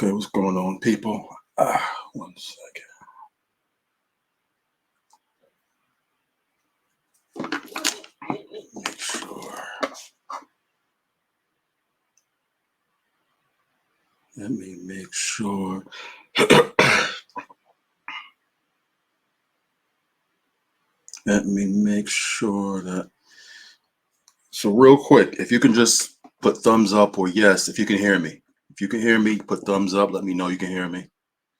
Okay, what's going on, people? One second. Make sure. Let me make sure. Let me make sure that. So, real quick, if you can just put thumbs up or yes, if you can hear me. If you can hear me, put thumbs up. Let me know you can hear me.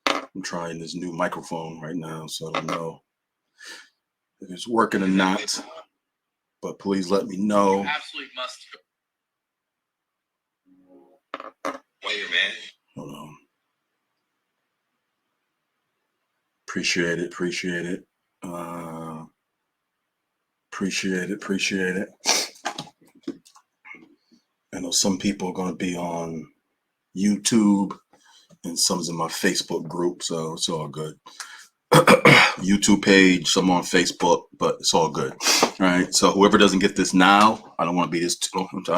I'm trying this new microphone right now, so I don't know if it's working or not. But please let me know. You absolutely must. Wait, man. Hold on. Appreciate it. Appreciate it. Appreciate it. I know some people are going to be on YouTube and some's in my Facebook group, so it's all good. YouTube page, some on Facebook, but it's all good. All right. So whoever doesn't get this now, I don't want to be I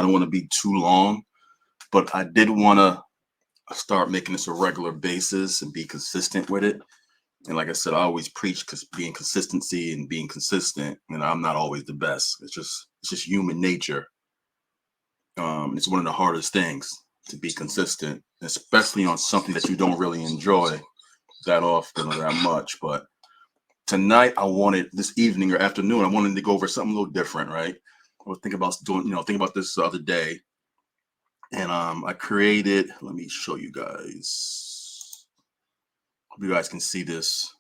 don't want to be too long, but I did want to start making this a regular basis and be consistent with it. And like I said, I always preach being consistency and being consistent. And I'm not always the best. It's just human nature. It's one of the hardest things to be consistent, especially on something that you don't really enjoy that often or that much. But tonight, this evening or afternoon, I wanted to go over something a little different, right? I was thinking about thinking about this the other day. And I created, let me show you guys. Hope you guys can see this.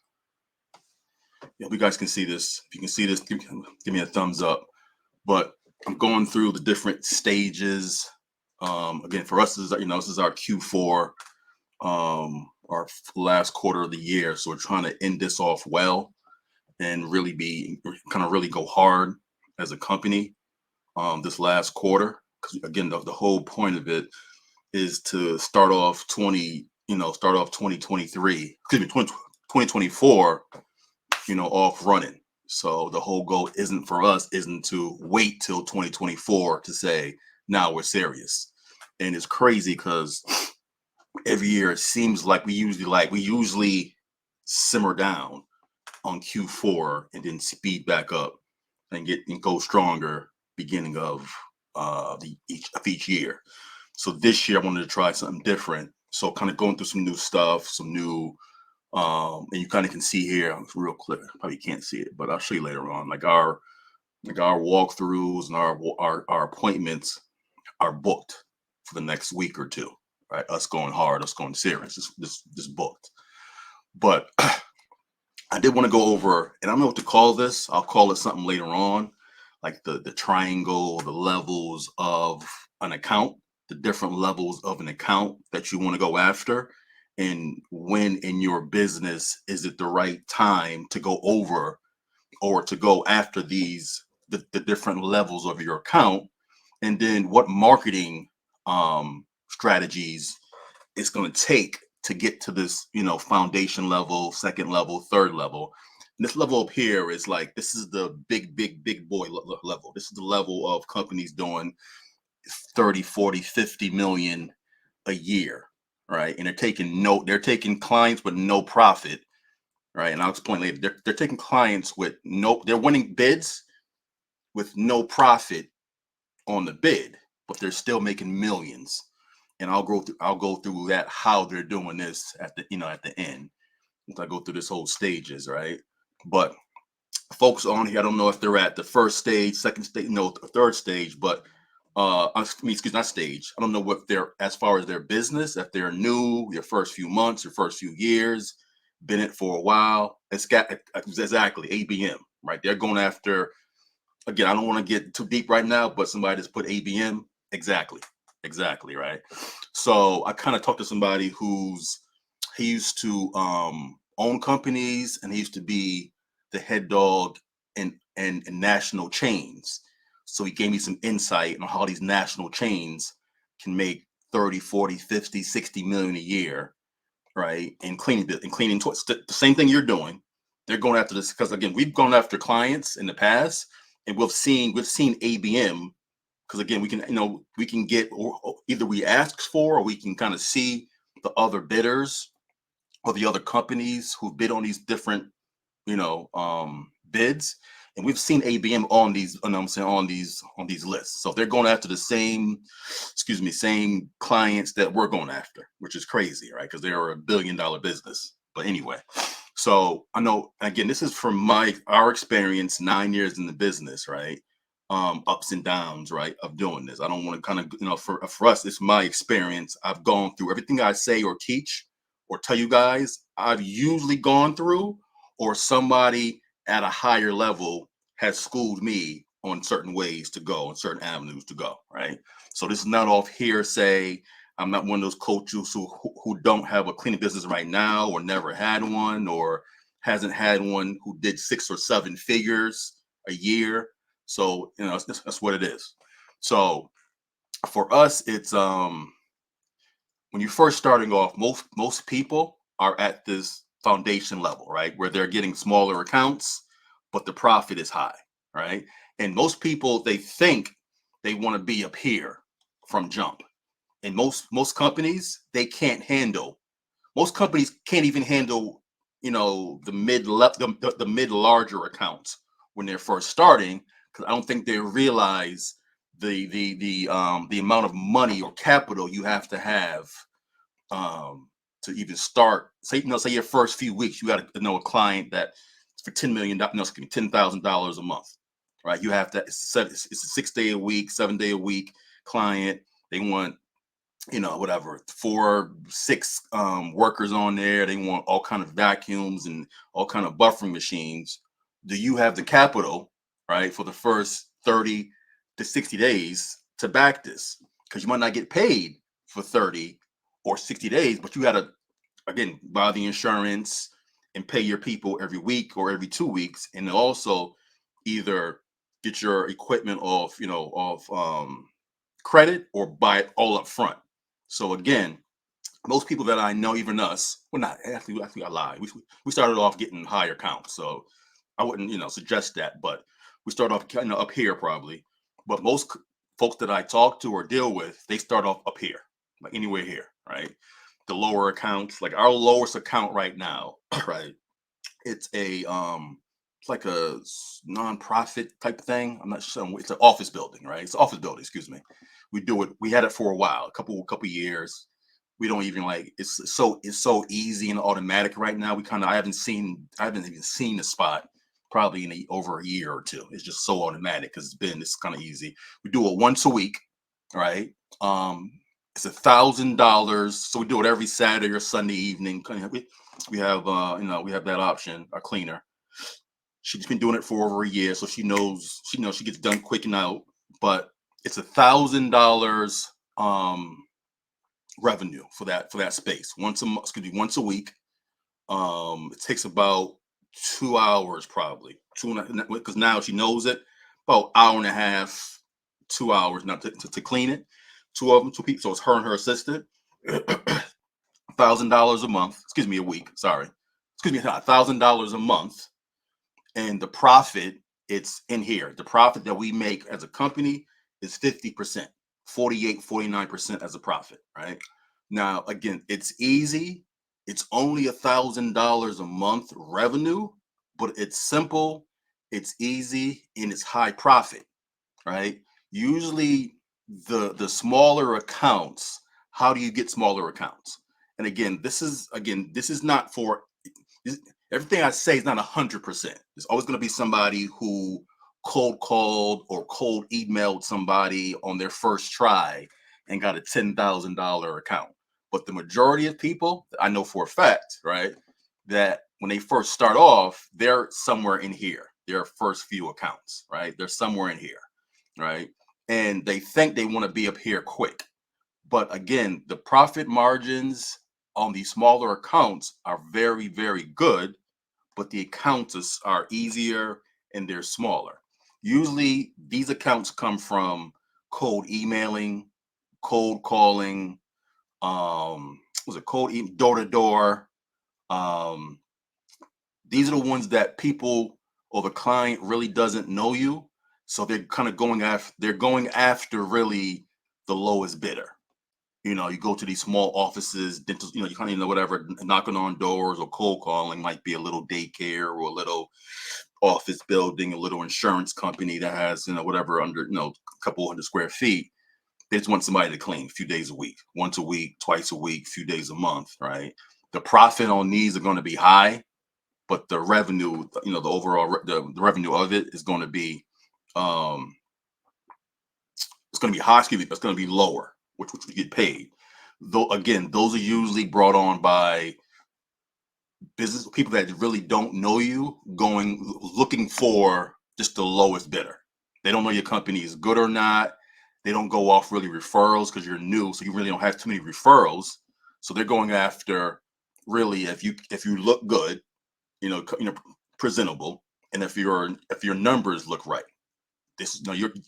Yeah, you guys can see this. If you can see this, give me a thumbs up. But I'm going through the different stages. Again, for us, this is our Q4, our last quarter of the year. So we're trying to end this off well and really really go hard as a company this last quarter. Because again, the whole point of it is to start off 2023, 2024, off running. So the whole goal isn't to wait till 2024 to say, now we're serious. And it's crazy because every year it seems like we usually simmer down on Q4 and then speed back up and go stronger beginning of each year. So this year I wanted to try something different. So kind of going through some new stuff, some new and you kind of can see here, it's real clear. Probably can't see it, but I'll show you later on. Like our walkthroughs and our appointments are booked for the next week or two. Right, us going hard, us going serious. This booked. But I did want to go over, and I don't know what to call this. I'll call it something later on, like the triangle, the levels of an account, the different levels of an account that you want to go after, and when in your business is it the right time to go over or to go after the different levels of your account, and then what marketing strategies it's going to take to get to this, foundation level, second level, third level. And this level up here is like, this is the big boy level. This is the level of companies doing 30, 40, 50 million a year, right? And they're taking clients with no profit, right? And I'll explain later. They're taking clients they're winning bids with no profit on the bid, but they're still making millions. And I'll go through that, how they're doing this at the end. As I go through this whole stages, right? But folks on here, I don't know if they're at the first stage, second stage, third stage, but not stage. I don't know what they're, as far as their business, if they're new, their first few months, their first few years, been it for a while. It's got exactly ABM, right? They're going after, again, I don't want to get too deep right now, but somebody just put ABM. Exactly, right? So I kind of talked to somebody he used to own companies, and he used to be the head dog in national chains. So he gave me some insight on how these national chains can make 30, 40, 50, 60 million a year, right? And cleaning the same thing you're doing. They're going after this because, again, we've gone after clients in the past, and we've seen ABM. Because again, we can get, or either we ask for, or we can kind of see the other bidders or the other companies who bid on these different, bids, and we've seen ABM on these, I'm saying, on these lists. So they're going after the same, same clients that we're going after, which is crazy, right? Because they're $1 billion business. But anyway, so I know, again, this is from our experience, 9 years in the business, right? Ups and downs, right, of doing this. I don't want to kind of, for us, it's my experience. I've gone through everything I say or teach or tell you guys. I've usually gone through, or somebody at a higher level has schooled me on certain ways to go and certain avenues to go, right? So this is not off hearsay. I'm not one of those coaches who don't have a cleaning business right now, or never had one, or hasn't had one, who did 6 or 7 figures a year. So that's what it is. So for us, it's when you're first starting off, most people are at this foundation level, right, where they're getting smaller accounts, but the profit is high, right? And most people, they think they want to be up here from jump. And most companies, they can't handle. Most companies can't even handle, the the mid larger accounts when they're first starting, because I don't think they realize the amount of money or capital you have to even start. Say your first few weeks, you got to know a client that for $10 million, no, excuse me, $10,000 a month, right? You have to. It's a 6 day a week, 7 day a week client. They want, whatever, 4, 6 workers on there. They want all kind of vacuums and all kind of buffering machines. Do you have the capital, right, for the first 30 to 60 days to back this? Because you might not get paid for 30 or 60 days, but you got to, again, buy the insurance and pay your people every week or every 2 weeks, and also either get your equipment off, credit, or buy it all up front. So again, most people that I know, even us, well, not actually, I lied. We started off getting higher counts, so I wouldn't, suggest that. But we start off kind of up here probably. But most folks that I talk to or deal with, they start off up here, like anywhere here, right? The lower accounts, like our lowest account right now, right? It's it's like a nonprofit type thing. I'm not sure. It's an office building, right? It's an office building. Excuse me. We do it. We had it for a while, a couple years. We don't even like. It's so easy and automatic right now. I haven't even seen the spot probably in over a year or two. It's just so automatic because it's kind of easy. We do it once a week, right? Um, it's $1,000. So we do it every Saturday or Sunday evening. We have that option, a cleaner. She's been doing it for over a year, so she knows she gets done quick and out. But it's $1,000 revenue for that space once a month, excuse me, once a week. It takes about 2 hours, probably two, because now she knows it. About hour and a half, 2 hours, not to clean it. Two of them, two people. So it's her and her assistant. $1,000 a month. Excuse me, a week. Sorry. Excuse me, $1,000 a month. And the profit, it's in here. The profit that we make as a company is 50%, 48, 49% as a profit, right? Now, again, it's easy. It's only $1,000 a month revenue, but it's simple, it's easy, and it's high profit, right? Usually the smaller accounts, how do you get smaller accounts? And again, this is not for this, everything I say is not 100%. There's always going to be somebody who cold called or cold emailed somebody on their first try and got a $10,000 account. But the majority of people, I know for a fact, right, that when they first start off, they're somewhere in here. Their first few accounts, right? They're somewhere in here, right? And they think they want to be up here quick. But again, the profit margins on these smaller accounts are very, very good, but the accounts are easier and they're smaller. Usually, these accounts come from cold emailing, cold calling, was it door to door? Um, these are the ones that people or the client really doesn't know you, so they're kind of going after. They're going after really the lowest bidder. You go to these small offices, dental, you kind of, whatever, knocking on doors or cold calling, might be a little daycare or a little office building, a little insurance company that has, whatever, under, a couple hundred square feet. They just want somebody to clean a few days a week, once a week, twice a week, few days a month, right? The profit on these are going to be high, but the revenue, the overall, the revenue of it is going to be, um, it's going to be high, excuse me, but it's going to be lower, which you get paid. Though, again, those are usually brought on by business people that really don't know you, looking for just the lowest bidder. They don't know your company is good or not. They don't go off really referrals because you're new, so you really don't have too many referrals. So they're going after, really, if you look good, presentable, and if your numbers look right. This,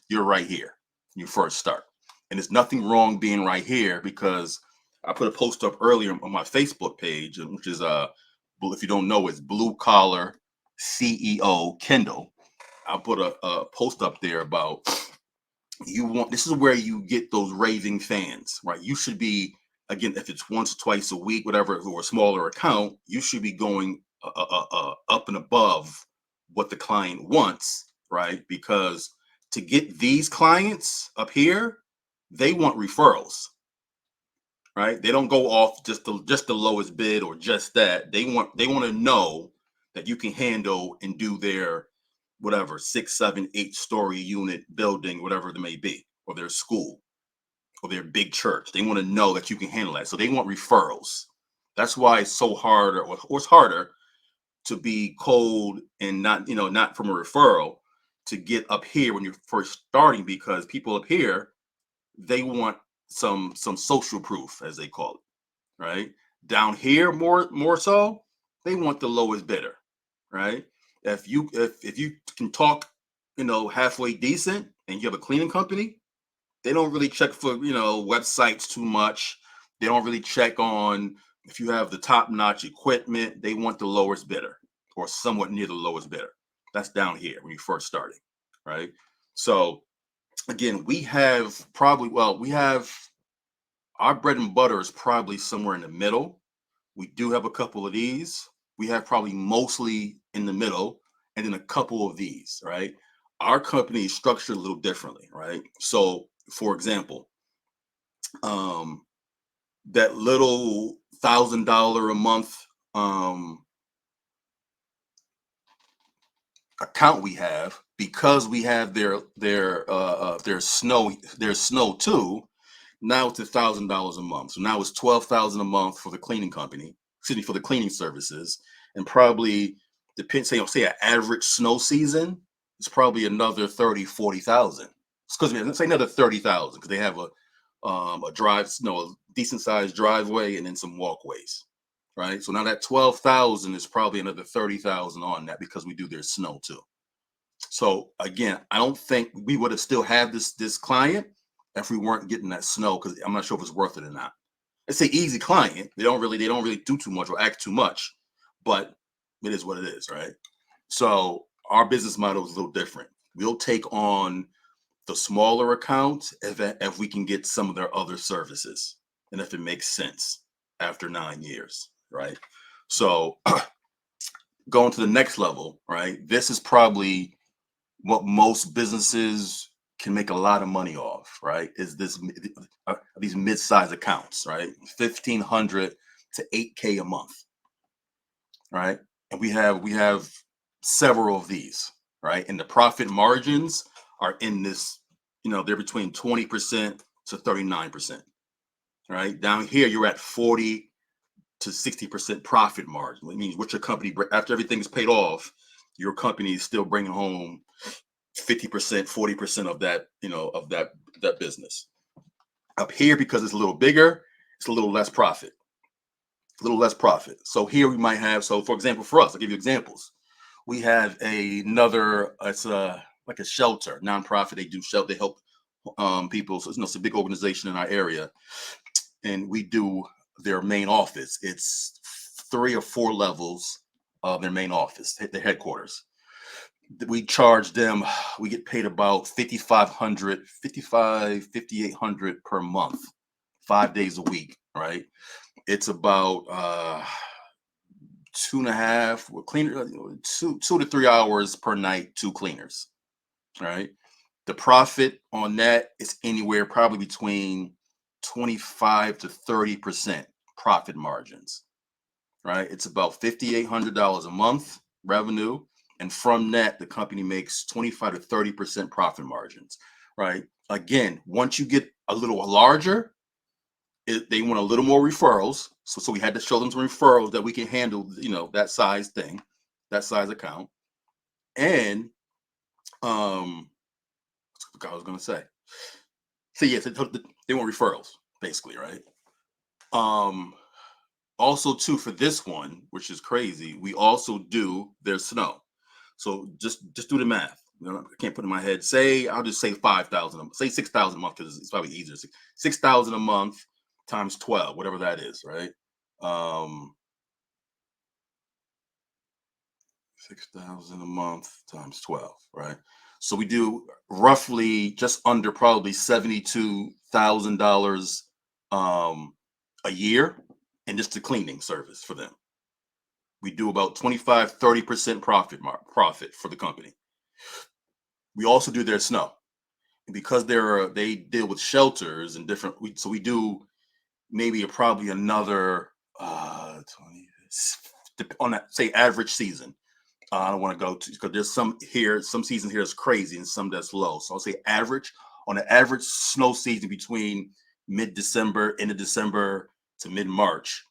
you're right here. You first start, and there's nothing wrong being right here, because I put a post up earlier on my Facebook page, which is if you don't know, it's Blue Collar CEO Kendall. I put a post up there about, this is where you get those raving fans, right? You should be, again, if it's once or twice a week, whatever, or a smaller account, you should be going up and above what the client wants, right? Because to get these clients up here, they want referrals, right? They don't go off just the lowest bid or just that. They want to know that you can handle and do their whatever 6, 7, 8 story unit building, whatever it may be, or their school or their big church. They want to know that you can handle that. So they want referrals. That's why it's so hard, or it's harder to be cold and not from a referral, to get up here when you're first starting, because people up here, they want some social proof, as they call it, right? Down here, more so, they want the lowest bidder, right? If you can talk, halfway decent, and you have a cleaning company, they don't really check for, websites too much. They don't really check on if you have the top notch equipment. They want the lowest bidder, or somewhat near the lowest bidder. That's down here when you first starting, right? So again, we have our bread and butter is probably somewhere in the middle. We do have a couple of these. We have probably mostly in the middle, and then a couple of these, right? Our company is structured a little differently, right? So, for example, um, that little $1,000 a month um, account we have, because we have their snow too. Now it's $1,000 a month. So now it's 12,000 a month for the cleaning company. Excuse me, for the cleaning services, and probably depends. Say an average snow season, it's probably another 30, 40,000. Excuse me, let's say another 30,000, because they have a decent sized driveway, and then some walkways, right? So now that 12,000 is probably another 30,000 on that, because we do their snow too. So again, I don't think we would have still had this client if we weren't getting that snow, because I'm not sure if it's worth it or not. It's an easy client. They don't really do too much or act too much, but it is what it is, right? So our business model is a little different. We'll take on the smaller accounts if we can get some of their other services, and if it makes sense after 9 years, right? So going to the next level, right? This is probably what most businesses can make a lot of money off, right? Is these mid-size accounts, right? 1,500 to 8K a month, right? And we have several of these, right? And the profit margins are in this, they're between 20% to 39%, right? Down here, you're at 40 to 60% profit margin. It means what your company, after everything is paid off, your company is still bringing home 50%, 40% of that business. Up here, because it's a little bigger, it's a little less profit. A little less profit. So here we might have, so for example, for us, I'll give you examples. We have another, it's like a shelter, nonprofit. They do shelter, they help people. So it's a big organization in our area, and we do their main office. It's 3 or 4 levels of their main office, their headquarters. We charge them, we get paid about 5,800 per month 5 days a week, right? It's about 2.5 cleaner, 2 to 3 hours per night, 2 cleaners, right? The profit on that is anywhere probably between 25 to 30% profit margins, right? It's about $5,800 a month revenue. And from that, the company makes 25 to 30% profit margins, right? Again, once you get a little larger, they want a little more referrals. So we had to show them some referrals that we can handle, that size thing, that size account. And what I was gonna say. So yes, they want referrals, basically, right? Um, Also too, for this one, which is crazy, we also do their snow. So just do the math. I can't put it in my head. Say I'll just say 5,000. Say 6,000 a month because it's probably easier. 6,000 a month times 12, whatever that is, right? 6,000 a month times 12, right? So we do roughly just under probably $72,000 a year in just the cleaning service for them. We do about 25-30% profit for the company. We also do their snow. And because they deal with shelters and different, so we do maybe probably another 20 on that, say, average season. I don't want to go to because there's some season here is crazy and some that's low. So I'll say average on an average snow season between mid-December, end of December to mid-March,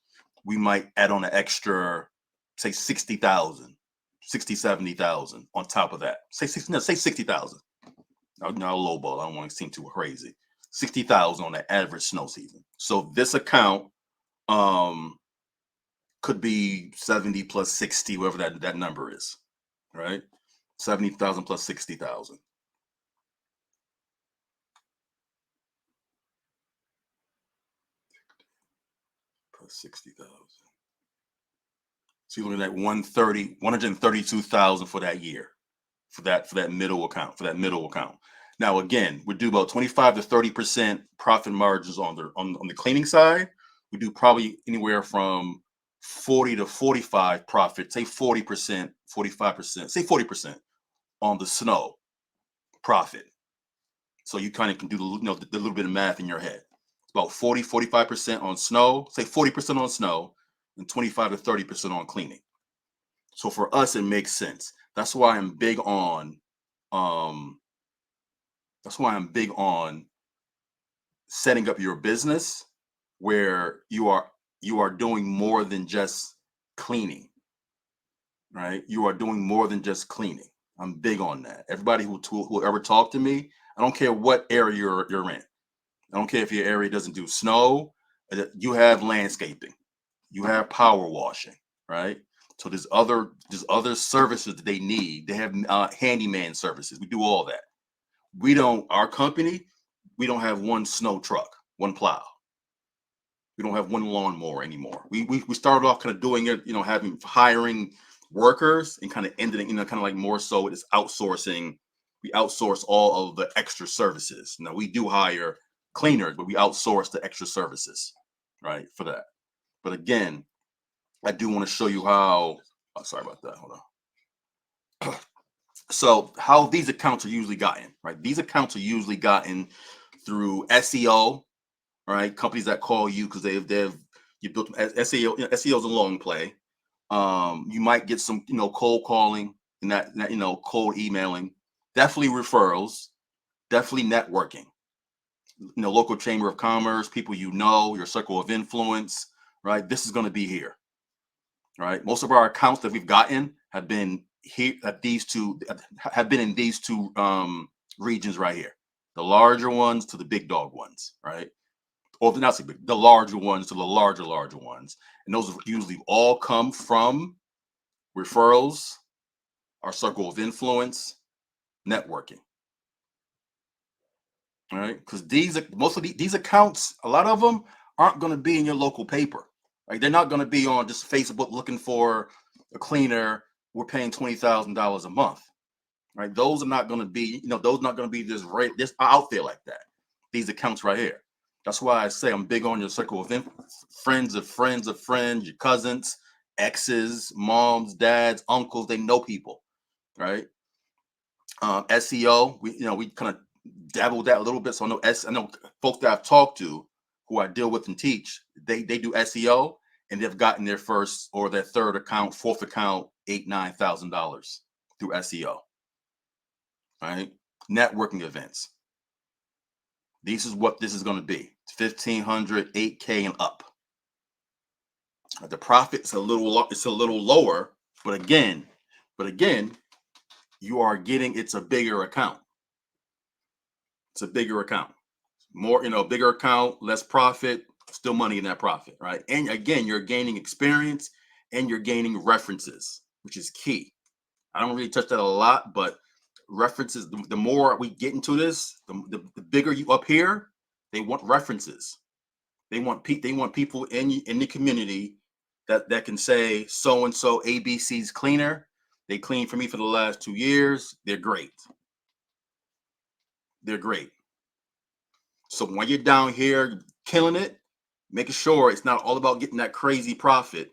we might add on an extra, say 60,000, 60, 70,000 on top of that. Say 60, no, say 60,000. Now lowball. I don't want to seem too crazy. 60,000 on the average snow season. So this account could be 70 plus 60, whatever that number is, right? 70,000 plus 60,000. Plus 60,000. So you're looking at 132,000 for that year, for that middle account. Now again, we do about 25 to 30% profit margins on the cleaning side. We do probably anywhere from 40 to 45 profit, say 40%, 45%, say 40% on the snow profit. So you kind of can do the little bit of math in your head. It's about 40, 45% on snow, say 40% on snow, and 25 to 30% on cleaning. So for us, it makes sense. That's why I'm big on um setting up your business where you are doing more than just cleaning, right? You are doing more than just cleaning. I'm big on that. Everybody who ever talked to me, I don't care what area you're in. I don't care if your area doesn't do snow. You have landscaping, you have power washing, right? So there's other services that they need. They have handyman services. We do all that. We don't. Our company, we don't have one snow truck, one plow. We don't have one lawnmower anymore. We started off kind of doing it, having hiring workers and kind of ended, kind of like more so it's outsourcing. We outsource all of the extra services. Now we do hire cleaners, but we outsource the extra services, right? For that. But again, I do want to show you how. Oh, sorry about that. Hold on. So how these accounts are usually gotten, right? These accounts are usually gotten through SEO, right? Companies that call you because they've you built SEO. SEO is a long play. You might get some, cold calling and that cold emailing. Definitely referrals. Definitely networking. Local chamber of commerce, people your circle of influence, right? This is going to be here, right? Most of our accounts that we've gotten have been here at these two have been in these two regions right here. The larger ones to the big dog ones, right? Or not so big, the larger ones to the larger ones. And those usually all come from referrals, our circle of influence, networking. All right. Because most of these accounts, a lot of them aren't going to be in your local paper. Like they're not going to be on just Facebook looking for a cleaner. We're paying $20,000 a month. Right. Those are not going to be, those are not going to be just out there like that. These accounts right here. That's why I say I'm big on your circle of friends of friends of friends, your cousins, exes, moms, dads, uncles. They know people, right? SEO, we kind of dabble that a little bit. So I know folks that I've talked to who I deal with and teach. They do SEO and they've gotten their first or their third account, fourth account, $8,000-9,000 through SEO, right? Networking events. This is what this is going to be: 1,500, 8K and up. The profit's it's a little lower, but again, you are getting it's a bigger account. It's a bigger account. More, bigger account, less profit, still money in that profit, right? And again, you're gaining experience and you're gaining references, which is key. I don't really touch that a lot, but references, the more we get into this, the bigger you up here, they want references. They want people in the community that can say so and so ABC's cleaner. They cleaned for me for the last 2 years. They're great. They're great. So when you're down here killing it, making sure it's not all about getting that crazy profit.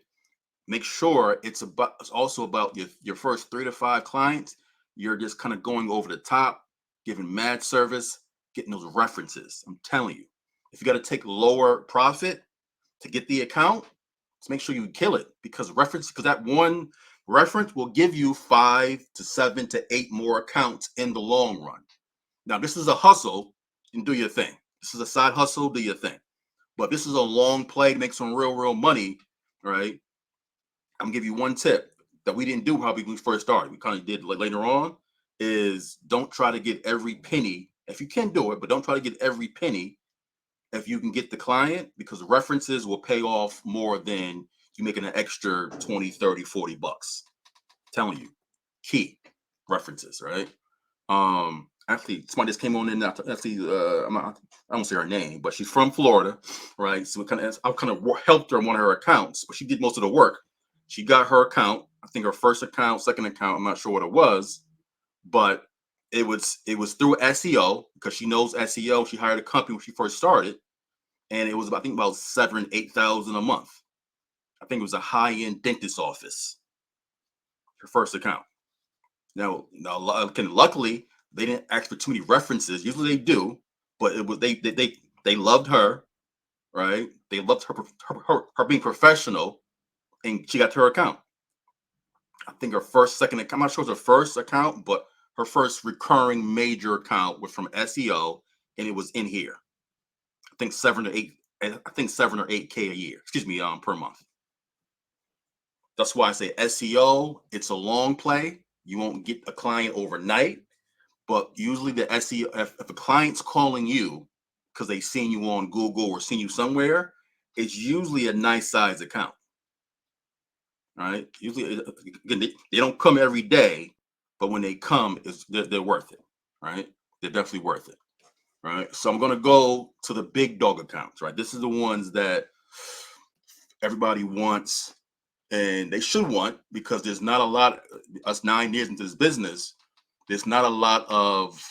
Make sure it's also about your first 3 to 5 clients. You're just kind of going over the top, giving mad service, getting those references. I'm telling you, if you got to take lower profit to get the account, let's make sure you kill it, because that one reference will give you 5 to 7 to 8 more accounts in the long run. Now, this is a hustle, and do your thing. This is a side hustle, do your thing. But this is a long play to make some real money, right? I'm gonna give you one tip that we didn't do probably when we first started. We kind of did later on, is don't try to get every penny. If you can do it, but don't try to get every penny if you can get the client, because references will pay off more than you making an extra 20, 30, 40 bucks. I'm telling you, key references, right? Actually, somebody just came on in. Actually, I won't say her name, but she's from Florida, right? So I kind of helped her on one of her accounts, but she did most of the work. She got her account. I think her first account, second account. I'm not sure what it was, but it was through SEO, because she knows SEO. She hired a company when she first started, and it was I think about 7,000-8,000 a month. I think it was a high-end dentist office. Her first account. Now, luckily they didn't ask for too many references. Usually they do, but it was they loved her, right? They loved her being professional, and she got to her account. I think her first, second account, I'm not sure it was her first account, but her first recurring major account was from SEO, and it was in here. I think 7 or 8K a year. Excuse me, per month. That's why I say SEO. It's a long play. You won't get a client overnight. But usually the SEO, if a client's calling you because they've seen you on Google or seen you somewhere, it's usually a nice size account, right? Usually, again, they don't come every day, but when they come, they're worth it, right? They're definitely worth it, right? So I'm gonna go to the big dog accounts, right? This is the ones that everybody wants and they should want, because there's not a lot. Us 9 years into this business, there's not a lot of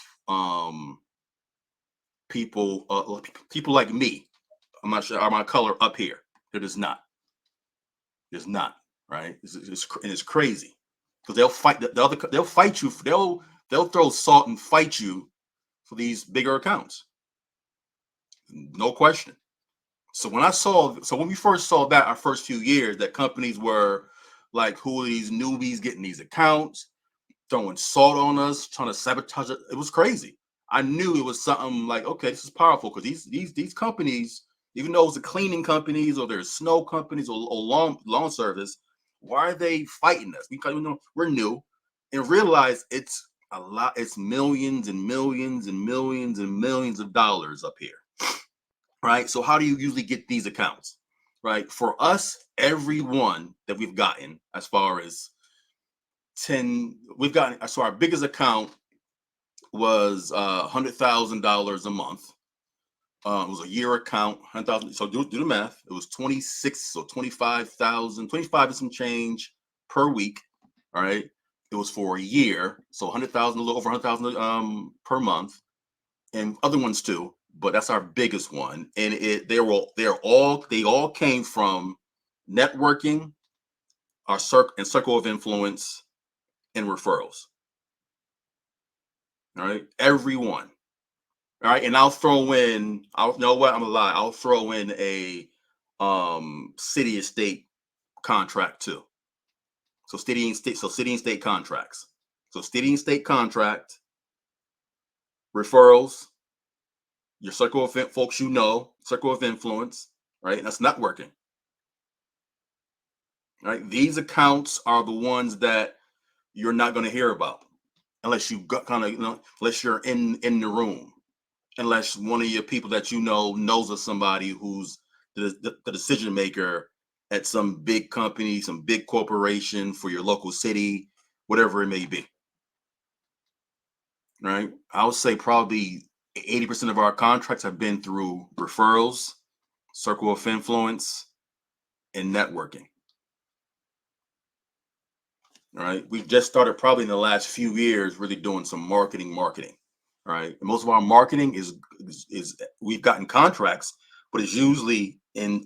people like me. I'm not sure are my color up here. There is not. There's not. Right? It's crazy, because they'll fight they'll fight you. They'll throw salt and fight you for these bigger accounts. No question. So when we first saw that, our first few years, that companies were like, who are these newbies getting these accounts, throwing salt on us, trying to sabotage it. It was crazy. I knew it was something like, okay, this is powerful, because these companies, even though it's the cleaning companies or there's snow companies or lawn service, why are they fighting us? Because we're new, and realize it's a lot. It's millions and millions and millions and millions of dollars up here, right? So how do you usually get these accounts, right? For us, every one that we've gotten, as far as 10, we've gotten, so our biggest account was $100,000 a month. It was a year account, 100,000. So do the math. It was 26 or 25,000, 25 and some change per week. All right. It was for a year, so 100,000, a little over 100,000 per month, and other ones too. but that's our biggest one. And they all came from networking, our circle of influence, and referrals. All right, everyone. All right, and I'll throw in. I'll you know what I'm gonna lie. I'll throw in a city and state contract too. So city and state contracts. So city and state contract, referrals, your circle of folks circle of influence, right? And that's networking, right? These accounts are the ones that you're not going to hear about unless you got kind of unless you're in the room, unless one of your people that knows of somebody who's the decision maker at some big company, some big corporation for your local city, whatever it may be. Right? I would say probably 80% of our contracts have been through referrals, circle of influence, and networking. All right. We've just started probably in the last few years really doing some marketing. Right. And most of our marketing is we've gotten contracts, but it's usually in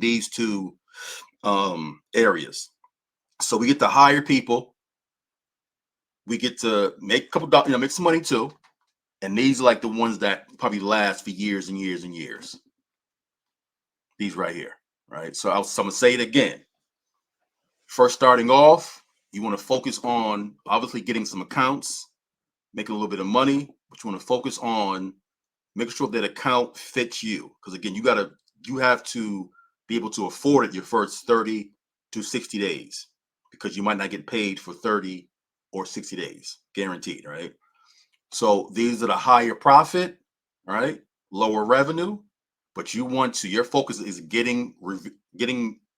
these two areas. So we get to hire people, we get to make a couple dollars, make some money too. And these are like the ones that probably last for years and years and years. These right here. Right. So I'm gonna say it again. First starting off, you want to focus on obviously getting some accounts, making a little bit of money, but you want to focus on making sure that account fits you. Because again, you have to be able to afford it your first 30 to 60 days because you might not get paid for 30 or 60 days, guaranteed, right? So these are the higher profit, right? Lower revenue, but your focus is getting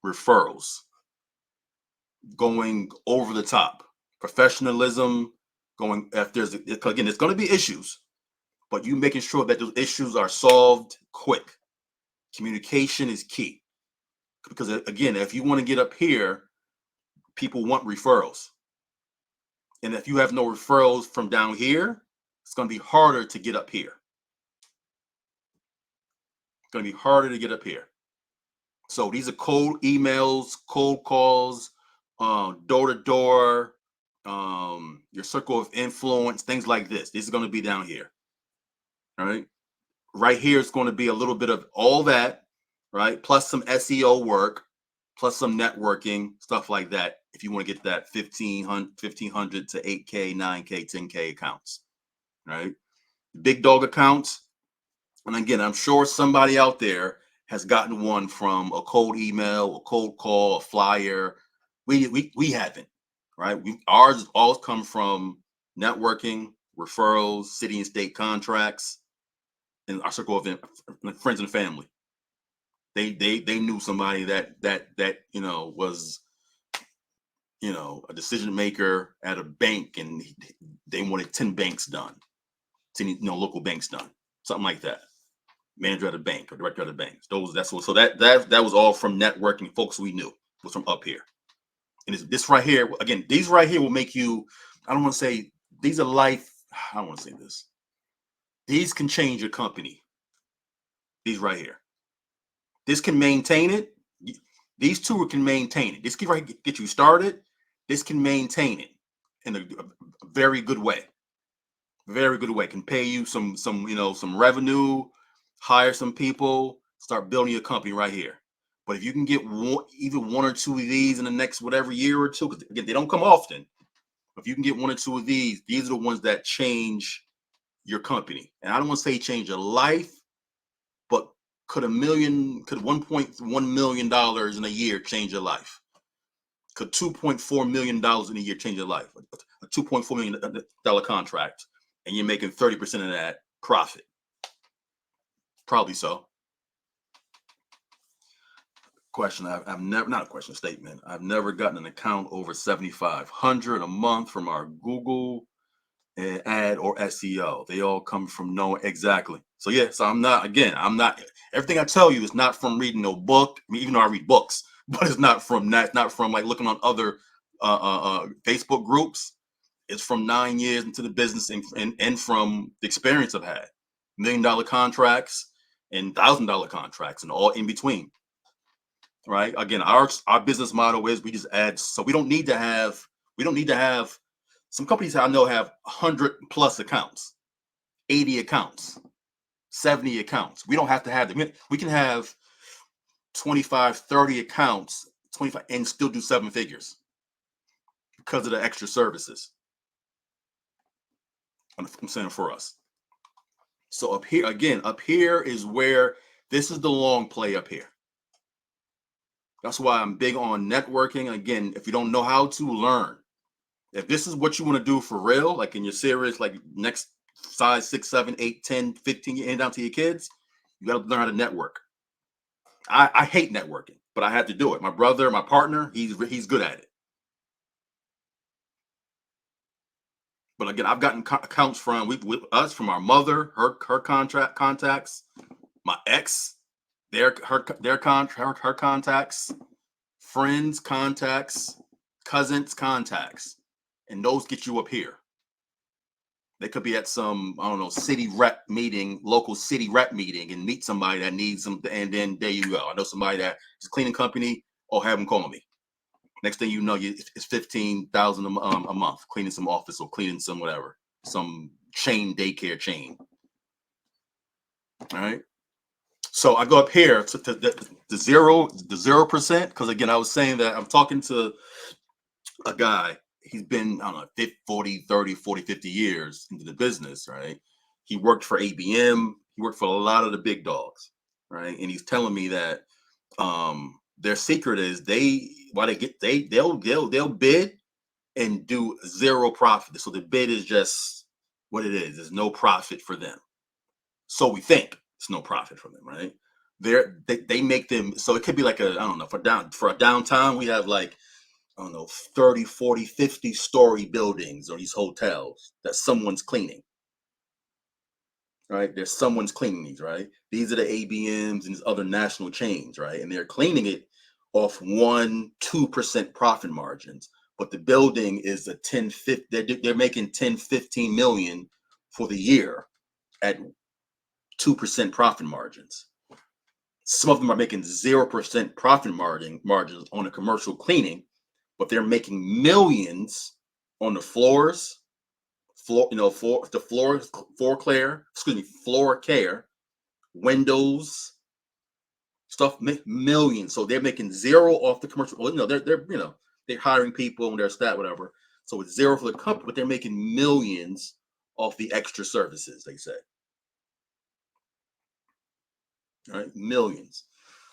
referrals, going over the top, professionalism, going if there's again, there's going to be issues, but you making sure that those issues are solved quick. Communication is key because again, if you want to get up here, people want referrals, and if you have no referrals from down here, it's going to be harder to get up here. It's going to be harder to get up here. So these are cold emails, cold calls, door to door, your circle of influence, things like this. This is going to be down here. All right. Right here is going to be a little bit of all that, right? Plus some SEO work, plus some networking, stuff like that. If you want to get that 1,500 to 8K, 9K, 10K accounts, right? Big dog accounts. And again, I'm sure somebody out there has gotten one from a cold email, a cold call, a flyer. We haven't, right? Ours all come from networking, referrals, city and state contracts, and our circle of friends and family. They knew somebody that was a decision maker at a bank, and they wanted 10 banks done, 10 local banks done, something like that. Manager at a bank or director at a bank. That was all from networking. Folks we knew was from up here. And this right here, again, these right here will make you. I don't want to say these are life. I don't want to say this. These can change your company. These right here. This can maintain it. These two can maintain it. This can get you started. This can maintain it in a very good way. Very good way. Can pay you some revenue, hire some people, start building your company right here. But if you can get even one or two of these in the next whatever year or two, because again, they don't come often. If you can get one or two of these are the ones that change your company. And I don't want to say change your life, but could $1.1 million in a year change your life? Could $2.4 million in a year change your life? A $2.4 million contract, and you're making 30% of that profit. Probably so. Question: I've never, not a question, statement. I've never gotten an account over 7,500 a month from our Google ad or SEO. They all come from knowing exactly. So yeah, so I'm not everything I tell you is not from reading no book. I mean, even though I read books, but it's not from that, not from like looking on other Facebook groups. It's from 9 years into the business and from the experience I've had. $1 million contracts and $1,000 contracts and all in between. Right. Again, our business model is we just add. So we don't need to have some companies I know have 100 plus accounts, 80 accounts, 70 accounts. We don't have to have them. We can have 25, 30 accounts, 25 and still do 7 figures because of the extra services. I'm saying for us. So up here is where this is the long play up here. That's why I'm big on networking. Again, if you don't know how to learn, if this is what you want to do for real, like in your series, like next size 6, 7, 8, 10, 15, you end down to your kids, you got to learn how to network. I hate networking, but I had to do it. My brother, my partner, he's good at it. But again, I've gotten accounts from us, from our mother, her contacts, my ex, her contacts, friends contacts, cousins contacts, and those get you up here. They could be at some, I don't know, local city rep meeting, and meet somebody that needs them, and then there you go. I know somebody that is a cleaning company, or have them call me. Next thing you know, it's $15,000 a month cleaning some office or cleaning some whatever, some daycare chain. All right. So I go up here to the 0%, because again, I was saying that I'm talking to a guy. He's been, I don't know, 40, 30, 40, 50 years into the business, right? He worked for ABM. He worked for a lot of the big dogs, right? And he's telling me that their secret is they'll bid and do zero profit. So the bid is just what it is. There's no profit for them. So we think it's no profit for them, right? They make them, so it could be like I don't know, for a downtown, we have like, I don't know, 30, 40, 50 story buildings or these hotels that someone's cleaning. Right? Someone's cleaning these, right? These are the ABMs and these other national chains, right? And they're cleaning it off 1-2% profit margins. But the building is they're making 10, 15 million for the year at 2% profit margins. Some of them are making 0% profit margins on a commercial cleaning, but they're making millions on the floor care, windows, stuff, millions. So they're making zero off the commercial. Well, they're hiring people and their staff, whatever. So it's zero for the company, but they're making millions off the extra services, they say. All right, millions.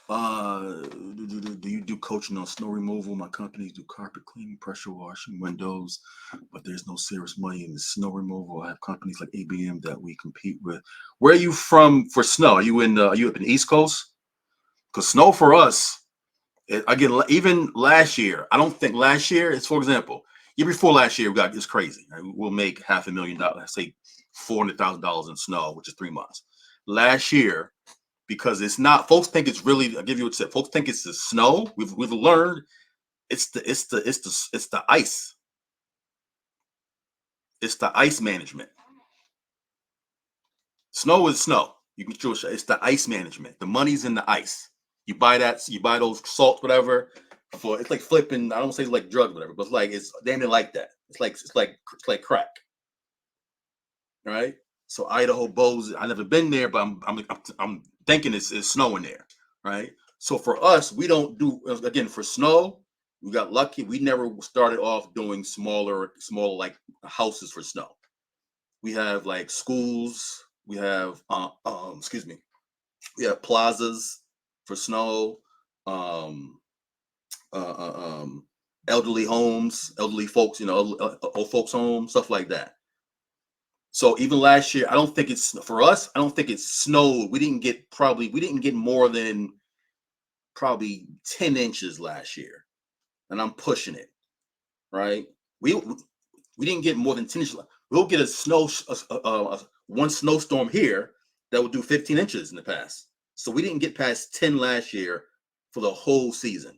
Do you do coaching on snow removal? My companies do carpet cleaning, pressure washing, windows, but there's no serious money in the snow removal. I have companies like ABM that we compete with. Where are you from for snow? Are you up in the East Coast? Because snow for us, again, even last year, I don't think last year, it's, for example, year before last year, it's crazy. Right? We'll make $500,000, say $400,000 in snow, which is 3 months. Last year, because it's not, folks think it's really, I'll give you a tip. Folks think it's the snow. We've learned it's the ice. It's the ice management. Snow is snow. You can choose. It's the ice management. The money's in the ice. You buy those salts, whatever. It's like flipping. I don't say like drugs, whatever, but it's damn near like that. It's like crack. All right. So Idaho, Bows. I've never been there, but I'm thinking it's snowing there, right? So for us, we don't do, again, for snow. We got lucky. We never started off doing smaller like houses for snow. We have like schools. We have we have plazas for snow. Elderly homes, elderly folks, old folks homes, stuff like that. So even last year, I don't think it's for us. I don't think it snowed. We didn't get more than probably 10 inches last year, and I'm pushing it. Right? We didn't get more than 10 inches. We'll get one snowstorm here that will do 15 inches in the past. So we didn't get past 10 last year for the whole season.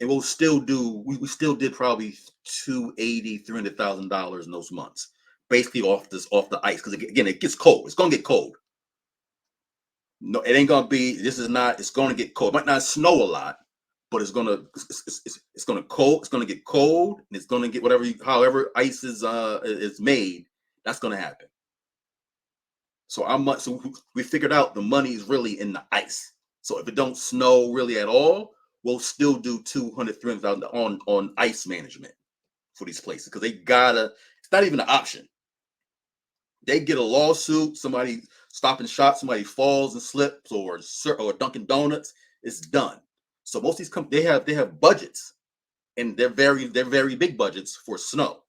And we still did probably $280,000, $300,000 in those months. basically off the ice, because again, it gets cold. It's gonna get cold. No, it ain't gonna be. This is not. It's gonna get cold. It might not snow a lot, but it's gonna cold. It's gonna get cold, and it's gonna get however ice is made. That's gonna happen. So how much? So we figured out the money is really in the ice. So if it don't snow really at all, we'll still do 200, 300,000 on ice management for these places, because they gotta. It's not even an option. They get a lawsuit, somebody stop and shop, somebody falls and slips, or Dunkin' Donuts, it's done. So most of these companies, they have budgets, and they're very big budgets for snow.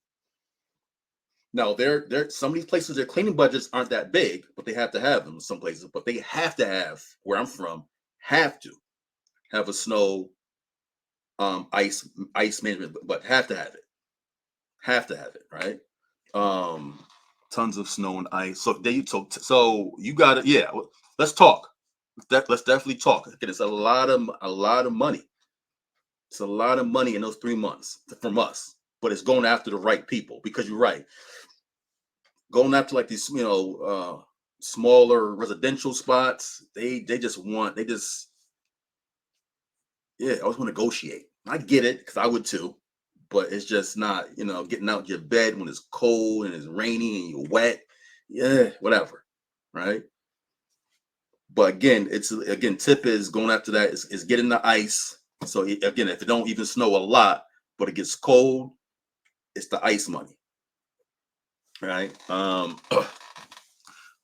Now they're some of these places, their cleaning budgets aren't that big, but they have to have them in some places. But they have to have, where I'm from, have to have a snow ice management, but have to have it, right? um Tons of snow and ice. So you got it. Yeah, let's talk. Let's definitely talk. Again, it's a lot of money. It's a lot of money in those 3 months from us, but it's going after the right people, because you're right. Going after like these, smaller residential spots, they just yeah, I always want to negotiate. I get it, because I would too, but it's just not, getting out your bed when it's cold and it's rainy and you're wet. Yeah, whatever, right? But again, tip is going after that is getting the ice. So again, if it don't even snow a lot, but it gets cold, it's the ice money, right?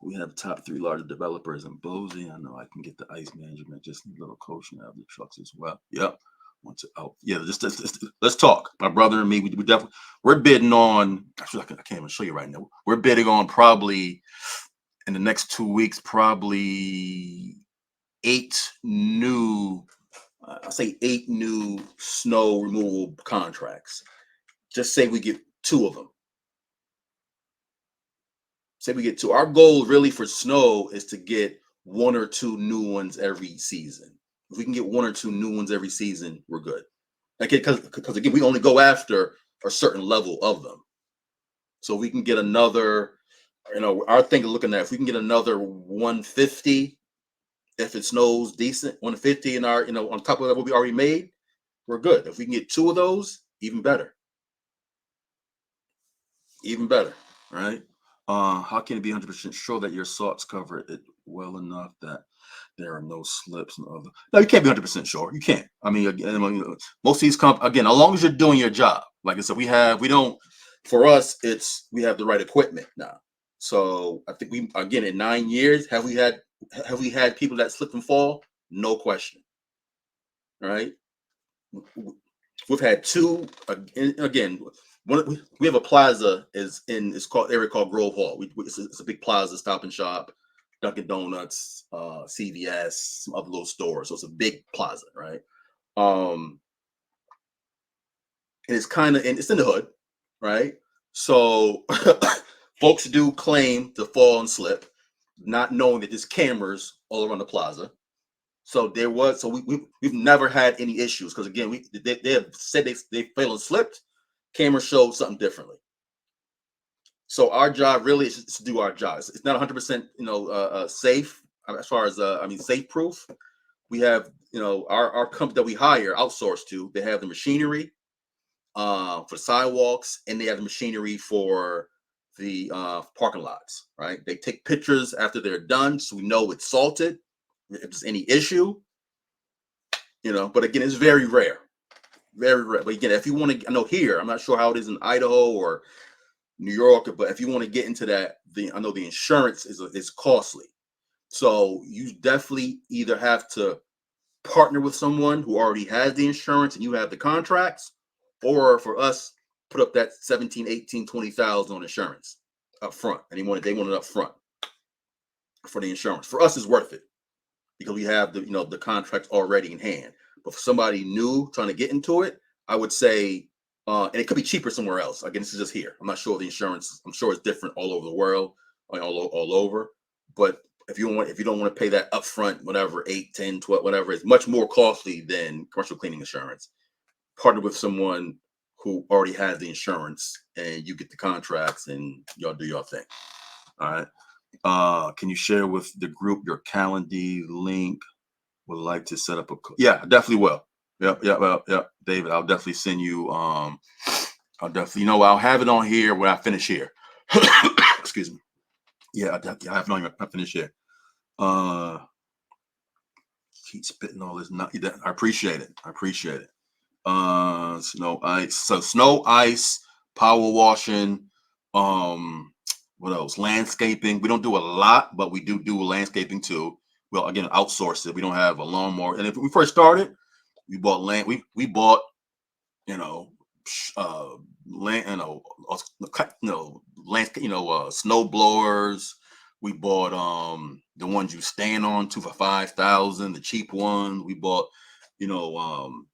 We have top three largest developers in Boise. I know I can get the ice management. Just need a little coaching of the trucks as well. Yep. Want to? Oh, yeah. Let's talk. My brother and me. We definitely we're bidding on. Actually, I can't even show you right now. We're bidding on probably in the next 2 weeks, probably eight new. I say eight new snow removal contracts. Just say we get two of them. Say we get two. Our goal really for snow is to get one or two new ones every season. If we can get one or two new ones every season, we're good. Okay, because again, we only go after a certain level of them. So we can get another, our thing is looking at, if we can get another 150, if it snows decent, 150 in our, on top of that what we already made, we're good. If we can get two of those, even better. Even better, right? How can it be 100% sure that your salts cover it well enough that there are no slips and other? No, you can't be 100% sure. You can't. I mean, again, most of these again, as long as you're doing your job. Like I said, we don't. For us, we have the right equipment now. So I think we, again, in 9 years, have we had people that slip and fall? No question, right? We've had two. Again, we have a plaza it's called area called Grove Hall. It's a big plaza, Stop and Shop, Dunkin' Donuts, CVS, some other little stores. So it's a big plaza, right? Um, and it's in the hood, right? So folks do claim to fall and slip, not knowing that there's cameras all around the plaza. So we've never had any issues, because again, they have said they fell and slipped. Camera showed something differently. So our job really is to do our job. It's not 100% safe, as far as safe proof. We have, our company that we hire outsourced to. They have the machinery for sidewalks, and they have the machinery for the parking lots. Right? They take pictures after they're done, so we know it's salted. If there's any issue, but again, it's very rare. Very rare. But again, if you want to, I know here, I'm not sure how it is in Idaho or New York, but if you want to get into that, I know the insurance is costly. So you definitely either have to partner with someone who already has the insurance and you have the contracts, or for us, put up that 17, 18, 20,000 on insurance up front. And they want it up front for the insurance. For us, it's worth it, because we have the contracts already in hand. But for somebody new trying to get into it, I would say, and it could be cheaper somewhere else. Again, this is just here. I'm not sure the insurance. I'm sure it's different all over the world, all over. But if you don't want to pay that upfront, whatever, 8, 10, 12, whatever, it's much more costly than commercial cleaning insurance. Partner with someone who already has the insurance, and you get the contracts, and y'all do your thing. All right. Can you share with the group your Calendly link? Would like to set up a yeah, I definitely will. Yep. David, I'll definitely send you. I'll definitely, I'll have it on here when I finish here. Excuse me. Yeah, I have it on here when I finish here. Keep spitting all this. Not I appreciate it. I appreciate it. Snow ice. So snow ice, power washing. What else? Landscaping. We don't do a lot, but we do landscaping too. Well, again, outsource it. We don't have a lawnmower. And if we first started, we bought land. We bought, you know, land, landscape, snow blowers. We bought the ones you stand on to for 5,000, the cheap ones. We bought, you know,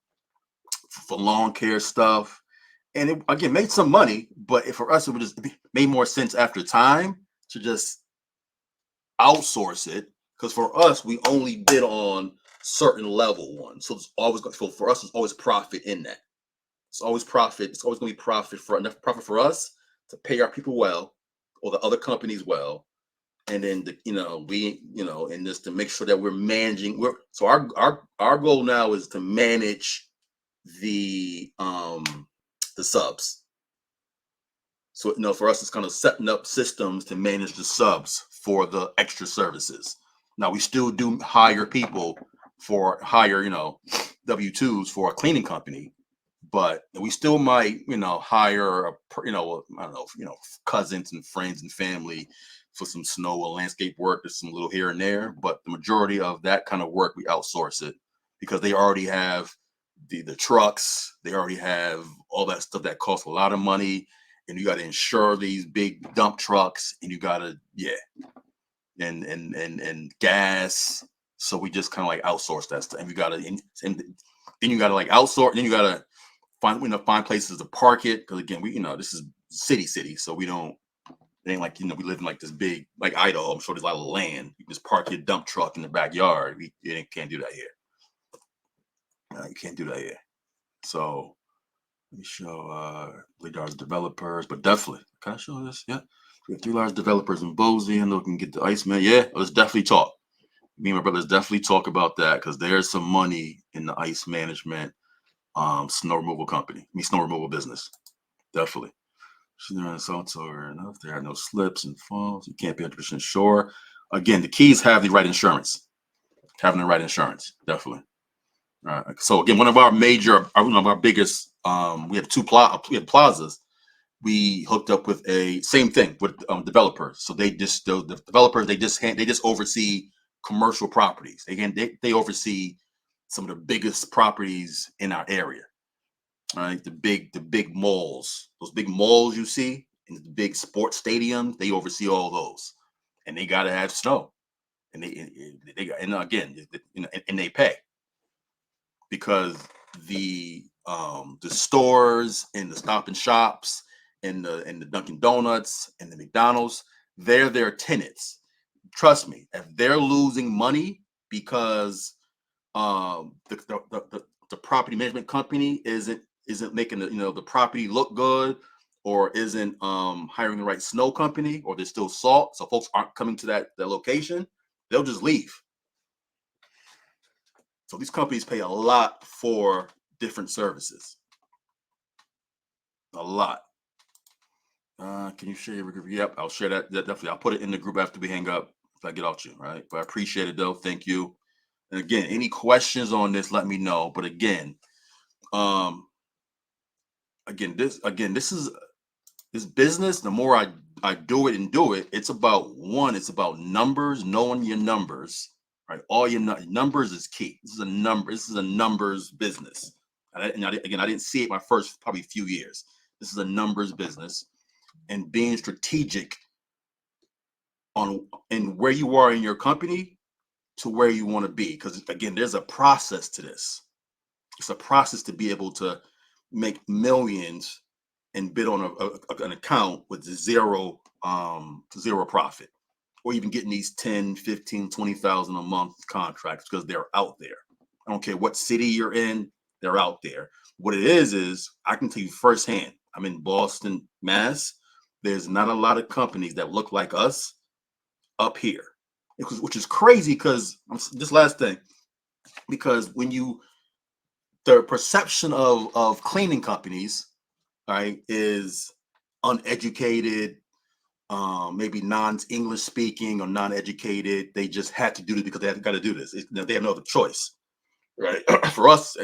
for lawn care stuff. And it again made some money, but for us, it made more sense after time to just outsource it, because for us, we only bid on certain level ones. So it's always so for us, it's always profit in that. It's always profit. It's always going to be profit for enough profit for us to pay our people well, or the other companies well, and then and just to make sure that we're managing. So our goal now is to manage the subs. So for us, it's kind of setting up systems to manage the subs for the extra services. Now we still do hire people for W-2s for a cleaning company, but we still might hire I don't know, cousins and friends and family for some snow or landscape work. There's some little here and there, but the majority of that kind of work we outsource it, because they already have the trucks. They already have all that stuff that costs a lot of money, and you got to insure these big dump trucks, and you got to and gas. So we just kind of like outsource that stuff, and and then you got to like outsource. Then you got to find places to park it, because again, this is city, so we don't. It ain't like we live in like this big like Idaho. I'm sure there's a lot of land. You can just park your dump truck in the backyard. You can't do that here. You can't do that here. So let me show really large developers, but definitely. Can I show this? Yeah. We have 3 large developers in Boise, and we can get the Iceman. Yeah, let's definitely talk. Me and my brothers definitely talk about that, because there's some money in the ice management, snow removal company. Snow removal business. Definitely. Salts are enough. There are no slips and falls. You can't be 100% sure. Again, the keys have the right insurance. Having the right insurance, definitely. So again, one of our biggest, we have plazas. We hooked up with a same thing with developers. So the developers, they just oversee commercial properties. They oversee some of the biggest properties in our area. All right, the big malls, those big malls you see, and the big sports stadiums, they oversee all those, and they got to have snow, and again, and they pay, because the stores and the Stop and Shops and the Dunkin' Donuts and the McDonald's, they're their tenants. Trust me, if they're losing money because the property management company isn't making the property look good, or isn't hiring the right snow company, or there's still salt, so folks aren't coming to that location, they'll just leave. So these companies pay a lot for different services. A lot. Can you share your group? Yep, I'll share that. Definitely. I'll put it in the group after we hang up if I get off you. Right. But I appreciate it though. Thank you. And again, any questions on this, let me know. But again, this is this business. The more I do it, it's about numbers, knowing your numbers. Right. All your numbers is key. This is a numbers business. I didn't see it my first probably few years. This is a numbers business, and being strategic in where you are in your company to where you want to be. Because again, there's a process to this. It's a process to be able to make millions and bid on an account with zero profit, or even getting these 10, 15, 20,000 a month contracts, because they're out there. I don't care what city you're in, they're out there. What it is I can tell you firsthand. I'm in Boston, Mass. There's not a lot of companies that look like us up here, which is crazy because this last thing, because when you the perception of cleaning companies, right, is uneducated, maybe non-English speaking or non-educated. They just had to do it because they got to do this. They have no other choice, right? For us,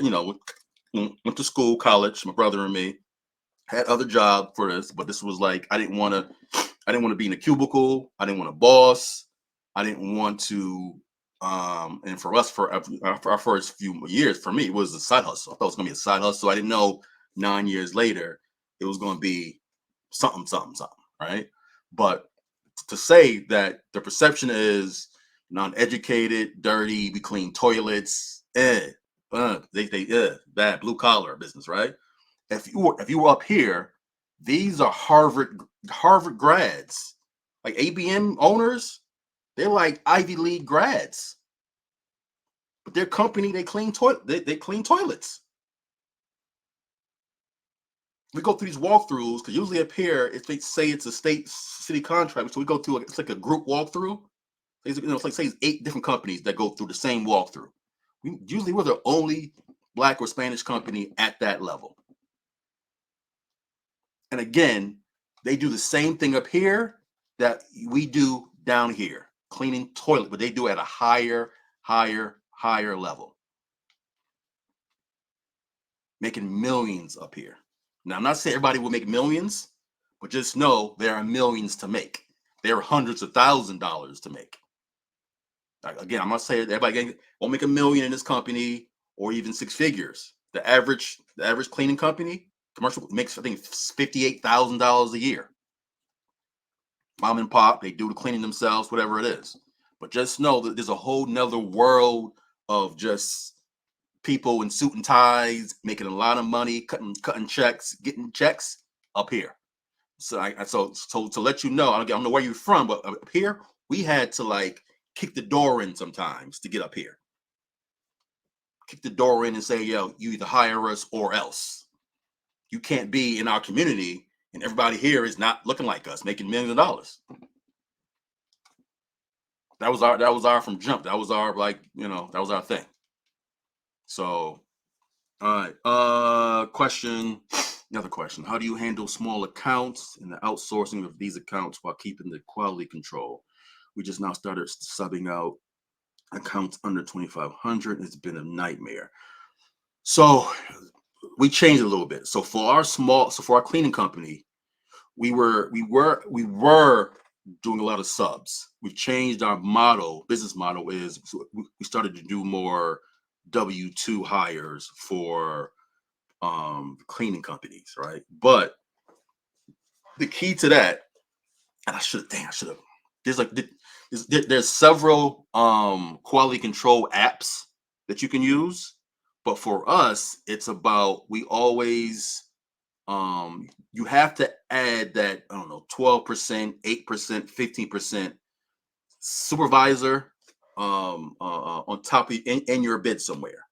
went to school, college. My brother and me had other job for this, but this was like I didn't want to be in a cubicle. I didn't want a boss. I didn't want to. And for us, for our first few years, for me, it was a side hustle. I thought it was gonna be a side hustle. I didn't know 9 years later it was gonna be something, something, something, right? But to say that the perception is non-educated, dirty, we clean toilets, bad blue collar business, right? If you were up here, these are Harvard grads, like ABM owners. They're like Ivy League grads, but their company they clean toilet they clean toilets. We go through these walkthroughs because usually up here, if they say it's a state city contract, so we go through it's like a group walkthrough. It's like say it's 8 different companies that go through the same walkthrough. We're the only Black or Spanish company at that level. And again, they do the same thing up here that we do down here, cleaning toilet, but they do it at a higher level, making millions up here. Now, I'm not saying everybody will make millions, but just know there are millions to make. There are hundreds of $1,000s to make. Again, I'm not saying everybody won't make a million in this company or even 6 figures. The average cleaning company, commercial, makes I think $58,000 a year. Mom and pop, they do the cleaning themselves, whatever it is. But just know that there's a whole nother world of just people in suit and ties making a lot of money, cutting checks, getting checks up here. So to let you know, I don't know where you're from, but up here we had to like kick the door in sometimes to get up here. Kick the door in and say, yo, you either hire us or else. You can't be in our community and everybody here is not looking like us, making millions of dollars. That was our from jump. That was our that was our thing. So all right. Another question. How do you handle small accounts and the outsourcing of these accounts while keeping the quality control? We just now started subbing out accounts under 2,500. It's been a nightmare. So we changed a little bit. So for our cleaning company, we were doing a lot of subs. We've changed our business model is we started to do more W-2 hires for cleaning companies, right? But the key to that, and I should have. There's several quality control apps that you can use, but for us, it's about we always you have to add that, I don't know, 12%, 8%, 15% supervisor on top of in your bid somewhere,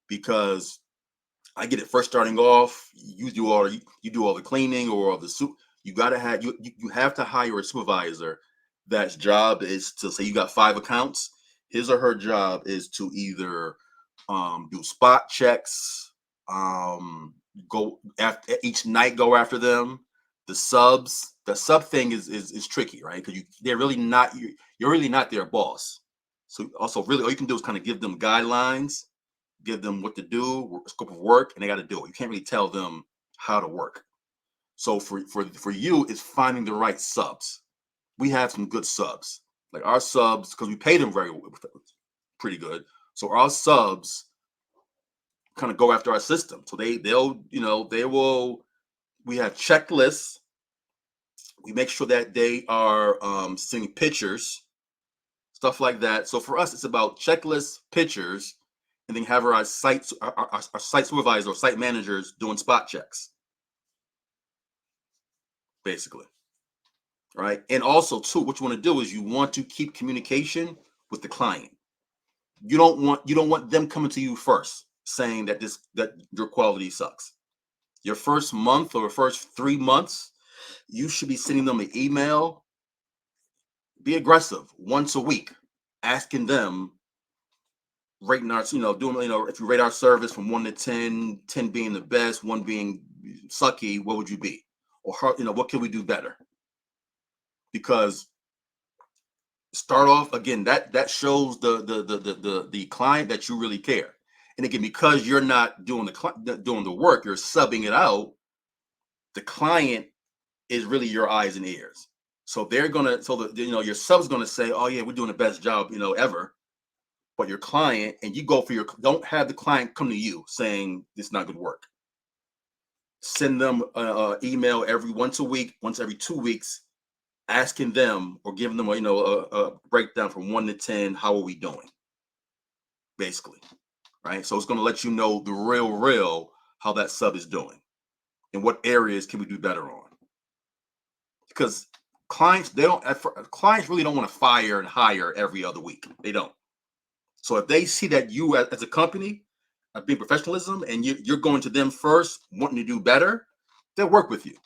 because I get it first starting off. You do all the cleaning or all the soup. You gotta have you have to hire a supervisor that's job is to say you got 5 accounts. His or her job is to either do spot checks, go after each night, go after them. The sub thing is tricky, right? Because you're really not their boss. So also really all you can do is kind of give them guidelines, give them what to do, scope of work, and they got to do it. You can't really tell them how to work. So for you, it's finding the right subs. We have some good subs, like our subs, because we pay them pretty good. So our subs kind of go after our system. So they will. We have checklists. We make sure that they are sending pictures, stuff like that. So for us, it's about checklists, pictures, and then have our site supervisor or site managers doing spot checks, basically, right? And also, too, what you want to do is you want to keep communication with the client. You don't want them coming to you first. saying that your quality sucks. Your first month or first 3 months, you should be sending them an email. Be aggressive once a week, asking them, rating our, doing, if you rate our service from 1 to 10, 10 being the best, one being sucky, what would you be? Or, what can we do better? Because start off again, that shows the client that you really care. And again, because you're not doing the work, you're subbing it out. The client is really your eyes and ears. So they're gonna, your sub's gonna say, "Oh yeah, we're doing the best job, ever." But your client, and you go for don't have the client come to you saying this is not good work. Send them an email once a week, once every 2 weeks, asking them or giving them a breakdown from 1 to 10. How are we doing? Basically, right? So it's going to let you know the real how that sub is doing and what areas can we do better on. Because clients really don't want to fire and hire every other week. They don't. So if they see that you as a company being professionalism and you're going to them first, wanting to do better, they'll work with you.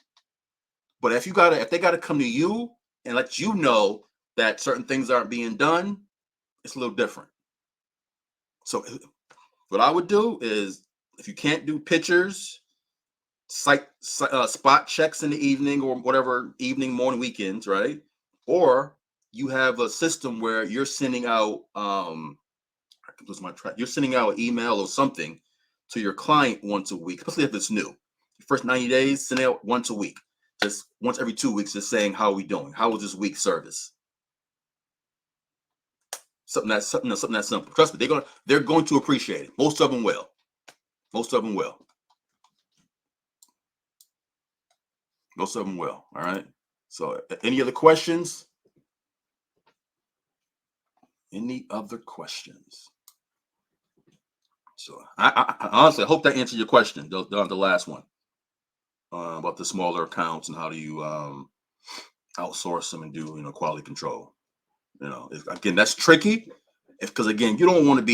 But if they gotta come to you and let you know that certain things aren't being done, it's a little different. So what I would do is, if you can't do pictures, spot checks in the evening or whatever, evening, morning, weekends, right? Or you have a system where you're sending out you're sending out an email or something to your client once a week, especially if it's new. The first 90 days, send it out once a week, just once every 2 weeks, just saying, how are we doing? How was this week's service? Something that simple. Trust me, they're going to appreciate it. Most of them will. Most of them will. Most of them will. All right. So, any other questions? Any other questions? So, I honestly, I hope that answered your question. The last one about the smaller accounts and how do you outsource them and do quality control. Again, that's tricky. Because again, you don't want to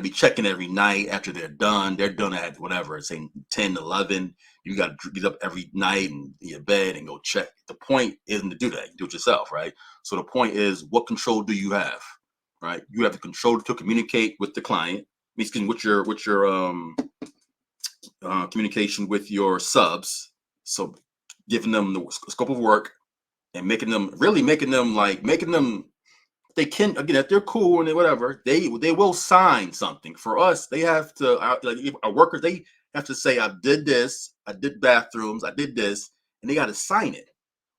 be checking every night after they're done. They're done at whatever, say 10, 11. You got to get up every night and in your bed and go check. The point isn't to do that. You do it yourself, right? So the point is, what control do you have, right? You have the control to communicate with the client, with your communication with your subs. So giving them the scope of work and making them they can, again, if they're cool and whatever, they will sign something. For us, they have to, like our workers, they have to say, I did this, I did bathrooms, I did this, and they got to sign it.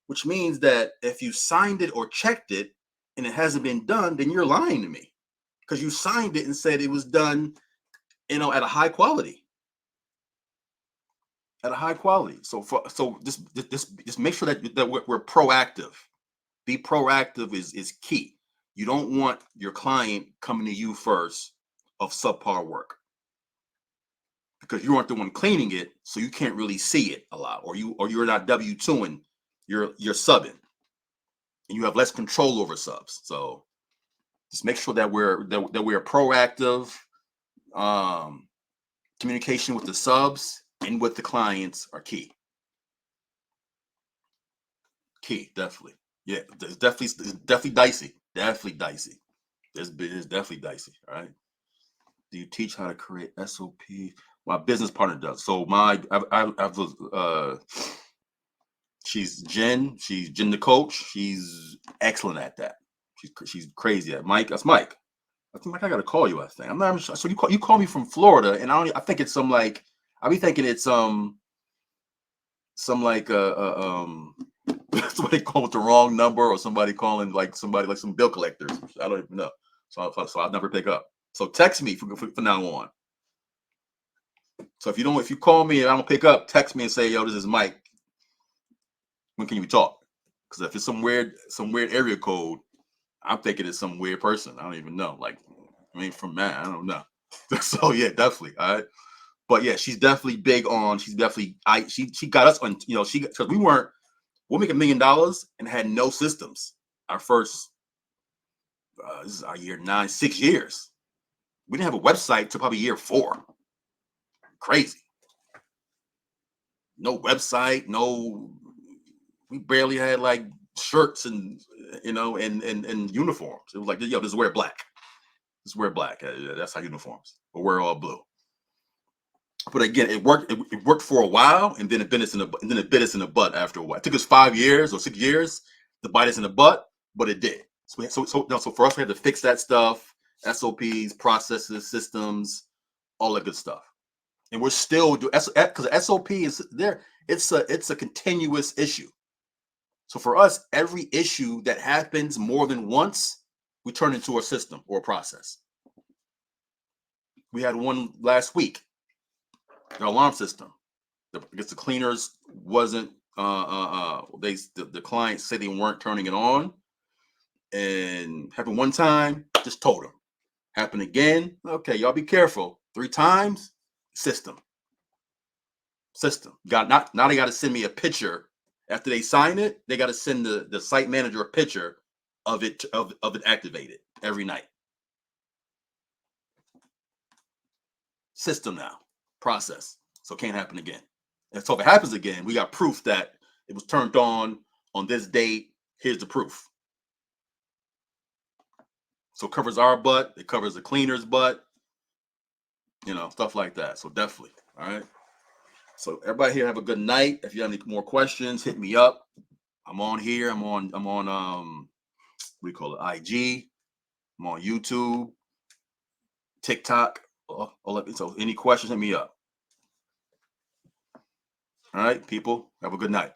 Which means that if you signed it or checked it and it hasn't been done, then you're lying to me, because you signed it and said it was done, at a high quality. At a high quality. So just make sure that we're proactive. Be proactive is key. You don't want your client coming to you first of subpar work, because you aren't the one cleaning it, so you can't really see it a lot, or you're not W2ing, you're subbing, and you have less control over subs. So just make sure that we're proactive. Communication with the subs and with the clients are key. Definitely. Yeah, it's definitely dicey. Definitely dicey. It's definitely dicey. All right. Do you teach how to create SOP? My business partner does. So she's Jen the coach. She's excellent at that. She's crazy at Mike. That's Mike. I think, Mike, I gotta call you. I think I'm not even sure. So you call me from Florida, and I think it's some like, I be thinking it's some like somebody calling with the wrong number, or somebody calling like somebody like some bill collectors. I don't even know. So I'll never pick up. So text me from now on. So if you call me and I don't pick up, text me and say, "Yo, this is Mike. When can we talk?" Because if it's some weird area code, I'm thinking it's some weird person. I don't even know. Like, I mean, from man, I don't know. So yeah, definitely. All right. But yeah, she's definitely big on. She's definitely. She got us on. Because we'll make $1 million and had no systems. Our first. This is our year 9, 6 years. We didn't have a website till probably year 4. Crazy. No website, no, we barely had like shirts and and uniforms. It was like, yo, just wear black. Just wear black. That's how uniforms. Or wear all blue. But again, it worked. It worked for a while, and then it bit us in the butt after a while. It took us 5 years or 6 years to bite us in the butt, but it did. So for us, we had to fix that stuff, SOPs, processes, systems, all that good stuff. And we're still doing, because SOP is there. It's a continuous issue. So for us, every issue that happens more than once, we turn into a system or a process. We had one last week. The alarm system. I guess the cleaners wasn't. The clients said they weren't turning it on, and happened one time. Just told them. Happened again. Okay, y'all be careful. 3 times. System. Got not now. They got to send me a picture after they sign it. They got to send the site manager a picture of it of it activated every night. System now. Process. So it can't happen again. And so if it happens again, we got proof that it was turned on this date. Here's the proof. So it covers our butt. It covers the cleaner's butt. Stuff like that. So definitely. All right. So everybody here have a good night. If you have any more questions, hit me up. I'm on here. I'm on what do you call it? IG. I'm on YouTube, TikTok. So any questions, hit me up. All right, people. Have a good night.